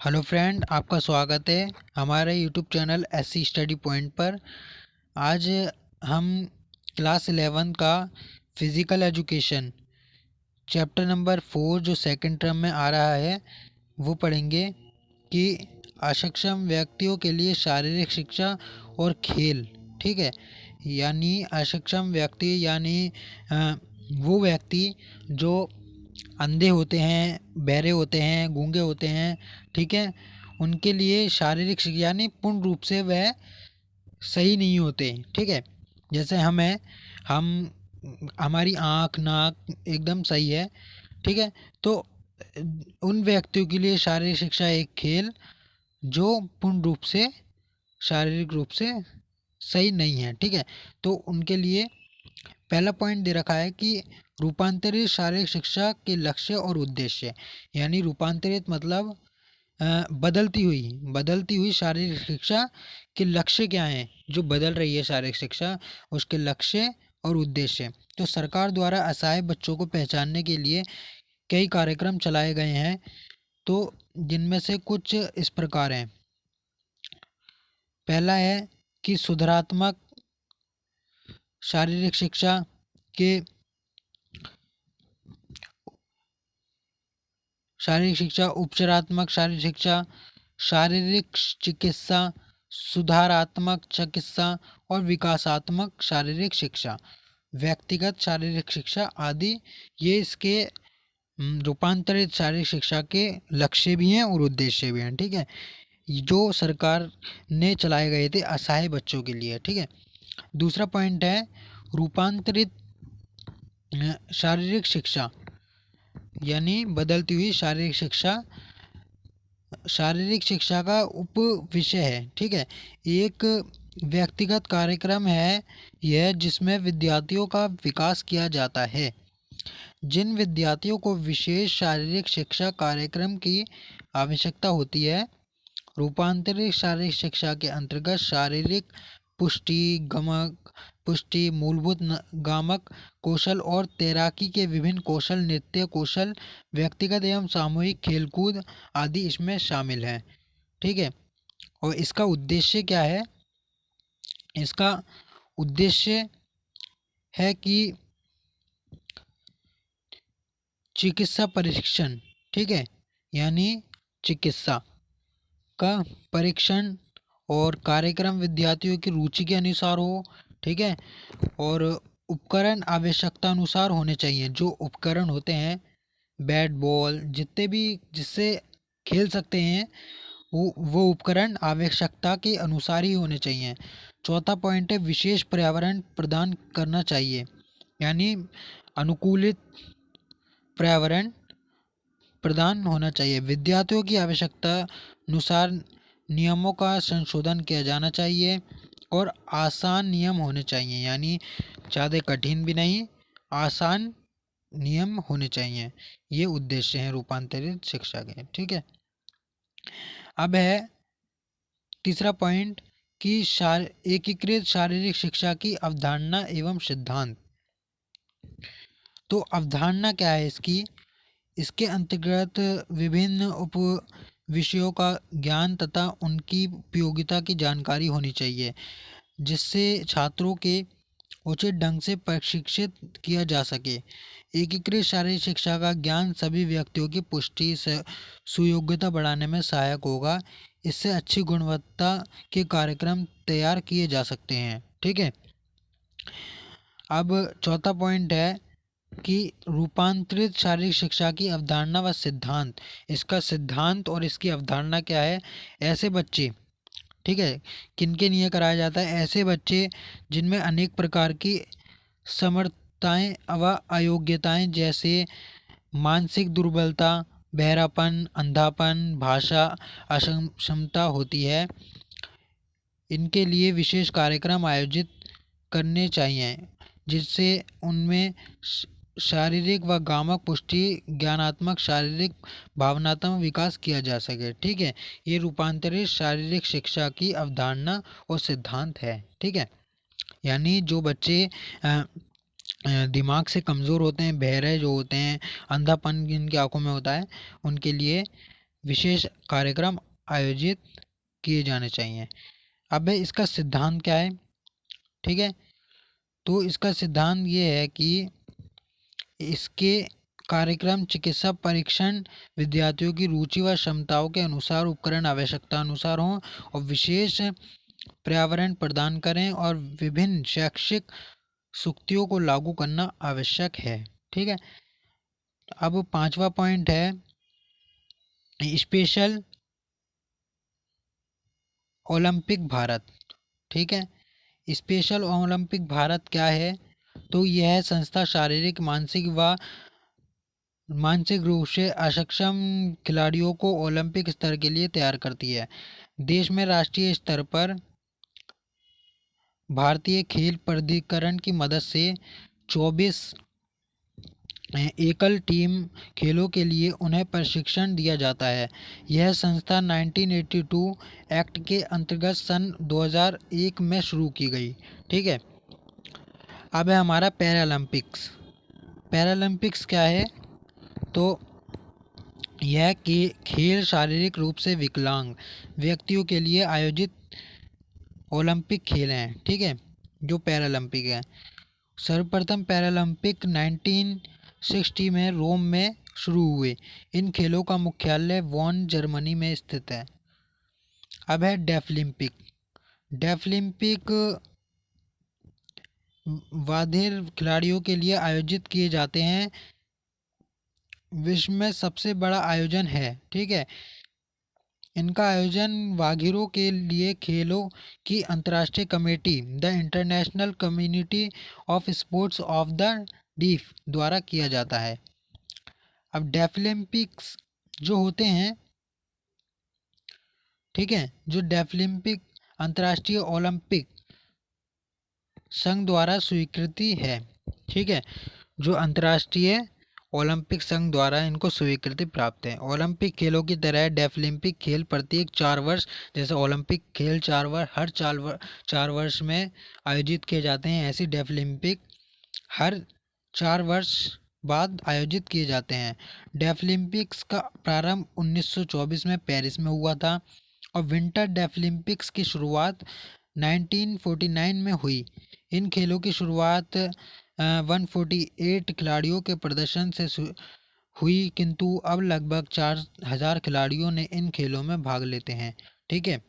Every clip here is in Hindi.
हेलो फ्रेंड, आपका स्वागत है हमारे YouTube channel SC study point पर। आज हम क्लास 11 का फिज़िकल एजुकेशन चैप्टर नंबर 4 जो सेकंड टर्म में आ रहा है वो पढ़ेंगे कि अक्षम व्यक्तियों के लिए शारीरिक शिक्षा और खेल। ठीक है, यानी अक्षम व्यक्ति यानी वो व्यक्ति जो अंधे होते हैं, बहरे होते हैं, गूंगे होते हैं। ठीक है, उनके लिए शारीरिक शिक्षा यानी पूर्ण रूप से वह सही नहीं होते। ठीक है, जैसे हम हमारी आँख नाक एकदम सही है। ठीक है, तो उन व्यक्तियों के लिए शारीरिक शिक्षा एक खेल जो पूर्ण रूप से शारीरिक रूप से सही नहीं है। ठीक है, तो उनके लिए पहला पॉइंट दे रखा है कि रूपांतरित शारीरिक शिक्षा के लक्ष्य और उद्देश्य। यानी रूपांतरित मतलब बदलती हुई शारीरिक शिक्षा के लक्ष्य क्या हैं, जो बदल रही है शारीरिक शिक्षा, उसके लक्ष्य और उद्देश्य। तो सरकार द्वारा असहाय बच्चों को पहचानने के लिए कई कार्यक्रम चलाए गए हैं। तो जिनमें से कुछ इस प्रकार हैं। पहला है कि सुधारात्मक शारीरिक शिक्षा के शारीरिक शिक्षा, उपचारात्मक शारीरिक शिक्षा, शारीरिक चिकित्सा, सुधारात्मक चिकित्सा और विकासात्मक शारीरिक शिक्षा, व्यक्तिगत शारीरिक शिक्षा आदि। ये इसके रूपांतरित शारीरिक शिक्षा के लक्ष्य भी हैं और उद्देश्य भी हैं। ठीक है, जो सरकार ने चलाए गए थे असहाय बच्चों के लिए। ठीक है, दूसरा पॉइंट है रूपांतरित शारीरिक शिक्षा यानी बदलती हुई शारीरिक शिक्षा। शारीरिक शिक्षा का उप विषय है। ठीक है, एक व्यक्तिगत कार्यक्रम है यह, जिसमें विद्यार्थियों का विकास किया जाता है। जिन विद्यार्थियों को विशेष शारीरिक शिक्षा कार्यक्रम की आवश्यकता होती है, रूपांतरित शारीरिक शिक्षा के अंतर्गत शारीरिक पुष्टि, मूलभूत गामक कौशल और तैराकी के विभिन्न कौशल, नृत्य कौशल, व्यक्तिगत एवं सामूहिक खेलकूद आदि इसमें शामिल हैं। ठीक है, और इसका उद्देश्य क्या है? इसका उद्देश्य है कि चिकित्सा परीक्षण। ठीक है, यानी चिकित्सा का परीक्षण और कार्यक्रम विद्यार्थियों की रुचि के अनुसार हो। ठीक है, और उपकरण आवश्यकता अनुसार होने चाहिए। जो उपकरण होते हैं, बैट बॉल जितने भी जिससे खेल सकते हैं, वो उपकरण आवश्यकता के अनुसार ही होने चाहिए। चौथा पॉइंट है विशेष पर्यावरण प्रदान करना चाहिए, यानी अनुकूलित पर्यावरण प्रदान होना चाहिए। विद्यार्थियों की आवश्यकता अनुसार नियमों का संशोधन किया जाना चाहिए और आसान नियम होने चाहिए, यानी ज़्यादा कठिन भी नहीं, आसान नियम होने चाहिए। ये उद्देश्य हैं रूपांतरित शिक्षा के। ठीक है, अब है तीसरा पॉइंट कि एकीकृत शारीरिक शिक्षा की अवधारणा एवं सिद्धांत। तो अवधारणा क्या है इसकी? इसके अंतर्गत विभिन्न उप विषयों का ज्ञान तथा उनकी उपयोगिता की जानकारी होनी चाहिए, जिससे छात्रों के उचित ढंग से प्रशिक्षित किया जा सके। एकीकृत शारीरिक शिक्षा का ज्ञान सभी व्यक्तियों की पुष्टि से सुयोग्यता बढ़ाने में सहायक होगा। इससे अच्छी गुणवत्ता के कार्यक्रम तैयार किए जा सकते हैं। ठीक है, अब चौथा पॉइंट है कि रूपांतरित शारीरिक शिक्षा की अवधारणा व सिद्धांत। इसका सिद्धांत और इसकी अवधारणा क्या है? ऐसे बच्चे, ठीक है, किनके लिए कराया जाता है? ऐसे बच्चे जिनमें अनेक प्रकार की समर्थताएं व अयोग्यताएं, जैसे मानसिक दुर्बलता, बहरापन, अंधापन, भाषा अक्षमता होती है। इनके लिए विशेष कार्यक्रम आयोजित करने चाहिए, जिससे उनमें शारीरिक व गामक पुष्टि, ज्ञानात्मक, शारीरिक, भावनात्मक विकास किया जा सके। ठीक है, ये रूपांतरित शारीरिक शिक्षा की अवधारणा और सिद्धांत है। ठीक है, यानी जो बच्चे दिमाग से कमज़ोर होते हैं, बहरे जो होते हैं, अंधापन जिनकी आंखों में होता है, उनके लिए विशेष कार्यक्रम आयोजित किए जाने चाहिए। अब इसका सिद्धांत क्या है, ठीक है, तो इसका सिद्धांत ये है कि इसके कार्यक्रम चिकित्सा परीक्षण विद्यार्थियों की रुचि व क्षमताओं के अनुसार, उपकरण आवश्यकता अनुसार हों और विशेष पर्यावरण प्रदान करें और विभिन्न शैक्षिक सूक्तियों को लागू करना आवश्यक है। ठीक है, अब पांचवा पॉइंट है स्पेशल ओलंपिक भारत। ठीक है, स्पेशल ओलंपिक भारत क्या है, तो यह संस्था शारीरिक मानसिक रूप से अक्षम खिलाड़ियों को ओलंपिक स्तर के लिए तैयार करती है। देश में राष्ट्रीय स्तर पर भारतीय खेल प्राधिकरण की मदद से 24 एकल टीम खेलों के लिए उन्हें प्रशिक्षण दिया जाता है। यह संस्था 1982 एक्ट के अंतर्गत सन 2001 में शुरू की गई। ठीक है, अब है हमारा पैरालंपिक्स। पैरालंपिक्स क्या है, तो यह खेल शारीरिक रूप से विकलांग व्यक्तियों के लिए आयोजित ओलंपिक खेल हैं। ठीक है, जो पैरालंपिक है। सर्वप्रथम पैरालंपिक 1960 में रोम में शुरू हुए। इन खेलों का मुख्यालय वॉन जर्मनी में स्थित है। अब है डेफलिम्पिक। डेफलिम्पिक बधिर खिलाड़ियों के लिए आयोजित किए जाते हैं। विश्व में सबसे बड़ा आयोजन है। ठीक है, इनका आयोजन बाघिरों के लिए खेलों की अंतर्राष्ट्रीय committee the international community of sports of the deaf द्वारा किया जाता है। अब डेफलिम्पिक्स जो होते हैं, ठीक है, जो डेफलिम्पिक अंतर्राष्ट्रीय ओलंपिक संघ द्वारा स्वीकृति है। ठीक है, जो अंतर्राष्ट्रीय ओलंपिक संघ द्वारा इनको स्वीकृति प्राप्त है। ओलंपिक खेलों की तरह डेफलिम्पिक खेल प्रत्येक 4 वर्ष, जैसे ओलंपिक खेल 4 वर्ष हर 4 वर्ष में आयोजित किए जाते हैं, ऐसी डेफलिम्पिक हर 4 वर्ष बाद आयोजित किए जाते हैं। डेफलिम्पिक्स का प्रारंभ 1924 में पेरिस में हुआ था और विंटर डेफलिम्पिक्स की शुरुआत 1949 में हुई। इन खेलों की शुरुआत 148 खिलाड़ियों के प्रदर्शन से हुई, किंतु अब लगभग 4000 खिलाड़ियों ने इन खेलों में भाग लेते हैं। ठीक है,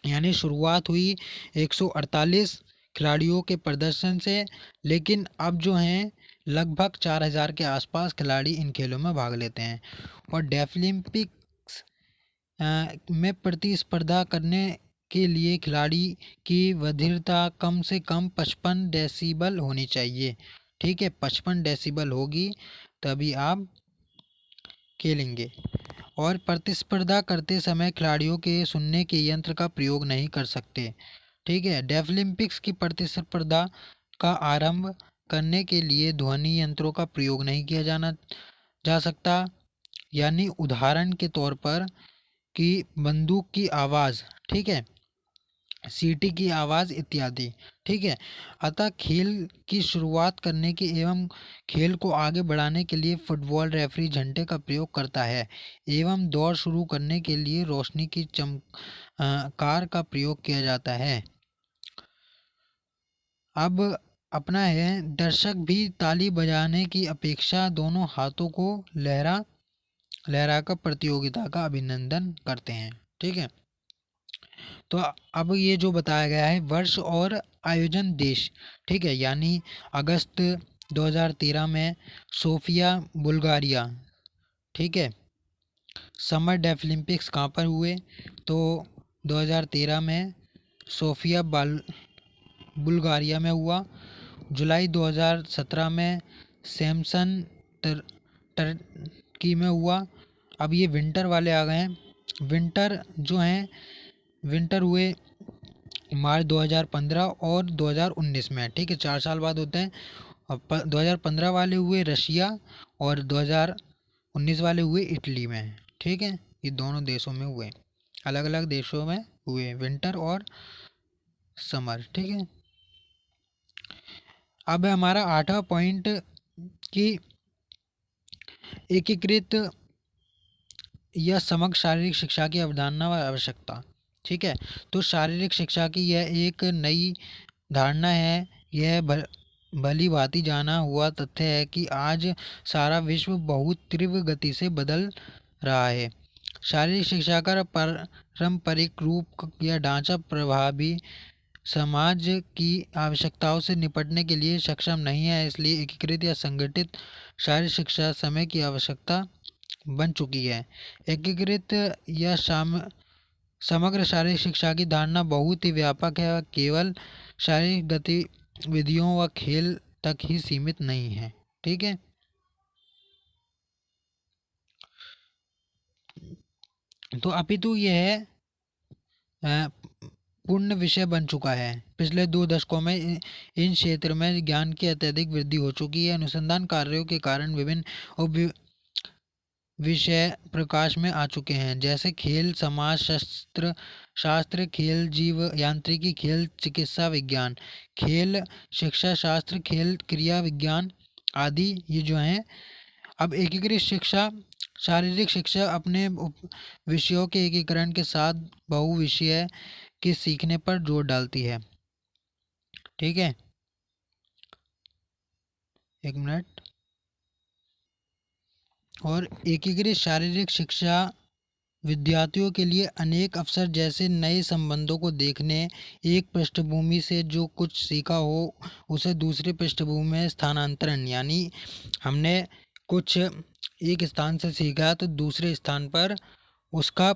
यानी शुरुआत हुई 148 खिलाड़ियों के प्रदर्शन से, लेकिन अब जो हैं लगभग 4000 के आसपास खिलाड़ी इन खेलों में भाग लेते हैं। और डेफलिम्पिक्स में प्रतिस्पर्धा करने के लिए खिलाड़ी की बधिरता कम से कम 55 डेसिबल होनी चाहिए। ठीक है, 55 डेसिबल होगी तभी आप खेलेंगे। और प्रतिस्पर्धा करते समय खिलाड़ियों के सुनने के यंत्र का प्रयोग नहीं कर सकते। ठीक है, डेफलिम्पिक्स की प्रतिस्पर्धा का आरंभ करने के लिए ध्वनि यंत्रों का प्रयोग नहीं किया जा सकता, यानी उदाहरण के तौर पर कि बंदूक की आवाज़, ठीक है, सीटी की आवाज़ इत्यादि। ठीक है, अतः खेल की शुरुआत करने की एवं खेल को आगे बढ़ाने के लिए फुटबॉल रेफरी झंडे का प्रयोग करता है एवं दौड़ शुरू करने के लिए रोशनी की चमकार का प्रयोग किया जाता है। अब अपना है दर्शक भी ताली बजाने की अपेक्षा दोनों हाथों को लहराकर प्रतियोगिता का अभिनंदन करते हैं। ठीक है, तो अब ये जो बताया गया है वर्ष और आयोजन देश। ठीक है, यानी अगस्त 2013 में सोफिया बुल्गारिया। ठीक है, समर डेफलिम्पिक्स कहाँ पर हुए, तो 2013 में सोफिया बुल्गारिया में हुआ। जुलाई 2017 में सैमसन टर्की में हुआ। अब ये विंटर वाले आ गए हैं। विंटर जो हैं, विंटर हुए मार्च 2015 और 2019 में। ठीक है, 4 साल बाद होते हैं। और 2015 वाले हुए रशिया और 2019 वाले हुए इटली में। ठीक है, ये दोनों देशों में हुए, अलग अलग देशों में हुए विंटर और समर। ठीक है, अब है हमारा 8वां पॉइंट कि एकीकृत या समग्र शारीरिक शिक्षा की अवधारणा व आवश्यकता। ठीक है, तो शारीरिक शिक्षा की यह एक नई धारणा है। यह भली भांति जाना हुआ तथ्य है कि आज सारा विश्व बहुत तीव्र गति से बदल रहा है। शारीरिक शिक्षा का पारंपरिक रूप या ढांचा प्रभावी समाज की आवश्यकताओं से निपटने के लिए सक्षम नहीं है, इसलिए एकीकृत या संगठित शारीरिक शिक्षा समय की आवश्यकता बन चुकी है। एकीकृत या समग्र शारीरिक शिक्षा की धारणा बहुत ही व्यापक है और केवल शारीरिक गतिविधियों व खेल तक ही सीमित नहीं है। ठीक है, तो अपितु यह अ, पूर्ण विषय बन चुका है। पिछले 2 दशकों में इन क्षेत्र में ज्ञान की अत्यधिक वृद्धि हो चुकी है। अनुसंधान कार्यों के कारण विभिन्न विषय प्रकाश में आ चुके हैं, जैसे खेल समाज शास्त्र, खेल जीव यांत्रिकी, खेल चिकित्सा विज्ञान, खेल शिक्षा शास्त्र, खेल क्रिया विज्ञान आदि ये जो हैं। अब एकीकृत शिक्षा शारीरिक शिक्षा अपने विषयों के एकीकरण के साथ बहुविषय के सीखने पर जोर डालती है। ठीक है, एक मिनट। और एकीकृत शारीरिक शिक्षा विद्यार्थियों के लिए अनेक अवसर, जैसे नए संबंधों को देखने, एक पृष्ठभूमि से जो कुछ सीखा हो उसे दूसरी पृष्ठभूमि में स्थानांतरण, यानी हमने कुछ एक स्थान से सीखा तो दूसरे स्थान पर उसका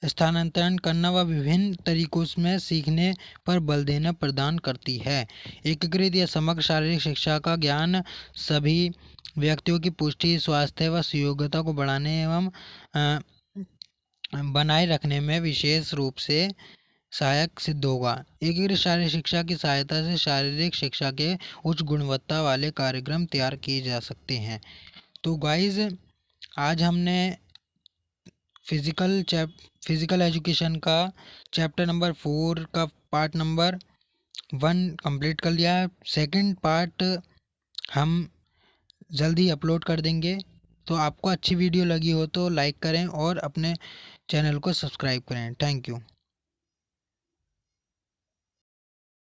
स्थानांतरण करना व विभिन्न तरीकों में सीखने पर बल देना प्रदान करती है। एकीकृत या समग्र शारीरिक शिक्षा का ज्ञान सभी व्यक्तियों की पुष्टि, स्वास्थ्य व सुयोग्यता को बढ़ाने एवं बनाए रखने में विशेष रूप से सहायक सिद्ध होगा। एकीकृत शारीरिक शिक्षा की सहायता से शारीरिक शिक्षा के उच्च गुणवत्ता वाले कार्यक्रम तैयार किए जा सकते हैं। तो गाइज, आज हमने फिजिकल एजुकेशन का चैप्टर नंबर 4 का पार्ट नंबर 1 कंप्लीट कर लिया है। सेकंड पार्ट हम जल्दी अपलोड कर देंगे। तो आपको अच्छी वीडियो लगी हो तो लाइक करें और अपने चैनल को सब्सक्राइब करें। Thank you.